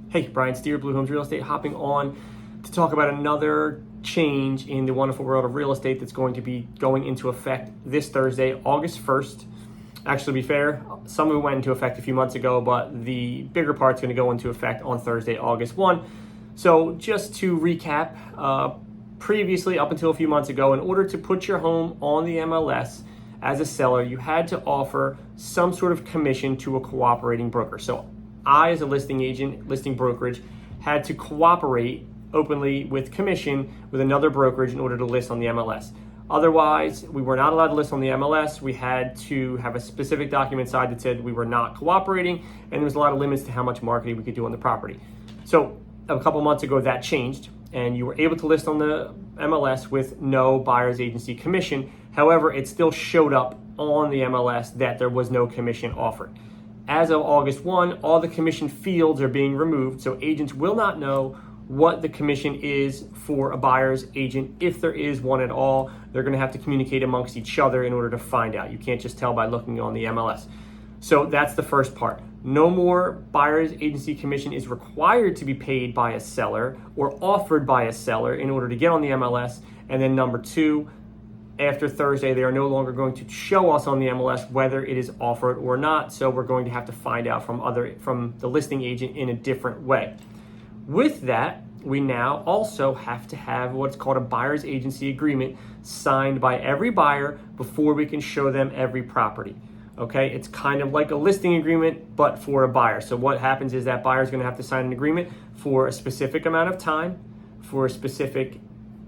Hey, Brian Steer, Blue Homes Real Estate, hopping on to talk about another change in the wonderful world of real estate that's going to be going into effect this Thursday, August 1st. Actually, to be fair, some of it went into effect a few months ago, but the bigger part's going to go into effect on Thursday, August 1. So just to recap, previously, up until a few months ago, in order to put your home on the MLS as a seller, you had to offer some sort of commission to a cooperating broker. So I, as a listing agent, listing brokerage, had to cooperate openly with commission with another brokerage in order to list on the MLS. Otherwise, we were not allowed to list on the MLS. We had to have a specific document side that said we were not cooperating, and there was a lot of limits to how much marketing we could do on the property. So a couple months ago, that changed, and you were able to list on the MLS with no buyer's agency commission. However, it still showed up on the MLS that there was no commission offered. As of August 1, all the commission fields are being removed, so agents will not know what the commission is for a buyer's agent, if there is one at all. They're going to have to communicate amongst each other in order to find out. You can't just tell by looking on the MLS. So that's the first part. No more buyer's agency commission is required to be paid by a seller or offered by a seller in order to get on the MLS. And then number two, after Thursday, they are no longer going to show us on the MLS whether it is offered or not. So we're going to have to find out from the listing agent in a different way. With that, we now also have to have what's called a buyer's agency agreement signed by every buyer before we can show them every property. Okay, it's kind of like a listing agreement, but for a buyer. So what happens is that buyer is going to have to sign an agreement for a specific amount of time, for a specific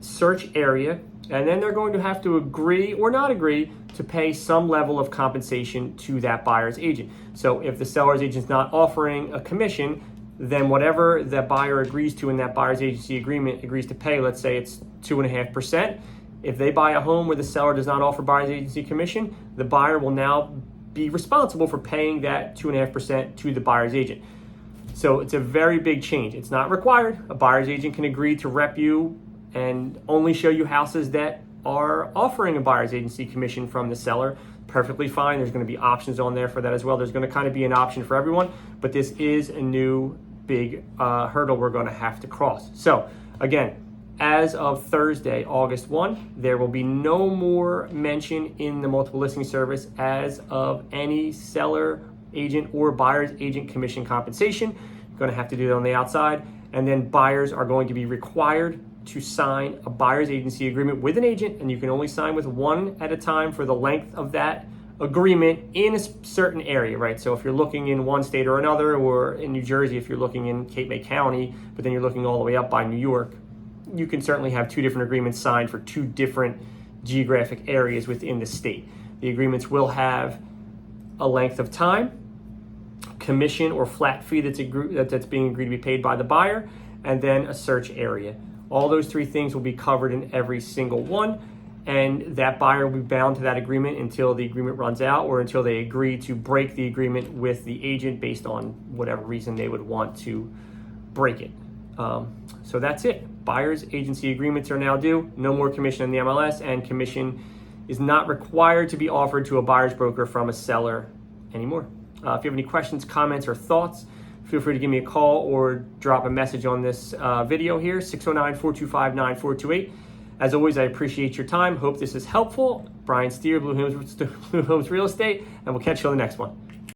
search area, and then they're going to have to agree or not agree to pay some level of compensation to that buyer's agent. So if the seller's agent's not offering a commission, then whatever the buyer agrees to in that buyer's agency agreement agrees to pay, let's say it's 2.5%. If they buy a home where the seller does not offer buyer's agency commission, the buyer will now be responsible for paying that 2.5% to the buyer's agent. So it's a very big change. It's not required. A buyer's agent can agree to rep you and only show you houses that are offering a buyer's agency commission from the seller. Perfectly fine. There's going to be options on there for that as well. There's going to kind of be an option for everyone, but this is a new big hurdle we're going to have to cross. So again, as of Thursday, August 1, there will be no more mention in the multiple listing service as of any seller agent or buyer's agent commission compensation. You're going to have to do that on the outside. And then buyers are going to be required to sign a buyer's agency agreement with an agent, and you can only sign with one at a time for the length of that agreement in a certain area, right? So if you're looking in one state or another, or in New Jersey, if you're looking in Cape May County, but then you're looking all the way up by New York, you can certainly have two different agreements signed for two different geographic areas within the state. The agreements will have a length of time, commission or flat fee that's being agreed to be paid by the buyer, and then a search area. All those three things will be covered in every single one, and that buyer will be bound to that agreement until the agreement runs out or until they agree to break the agreement with the agent based on whatever reason they would want to break it. So that's it. Buyer's agency agreements are now due. No more commission in the MLS, and commission is not required to be offered to a buyer's broker from a seller anymore. If you have any questions, comments, or thoughts, feel free to give me a call or drop a message on this video here, 609-425-9428. As always, I appreciate your time. Hope this is helpful. Brian Steer, Blue Homes Real Estate, and we'll catch you on the next one.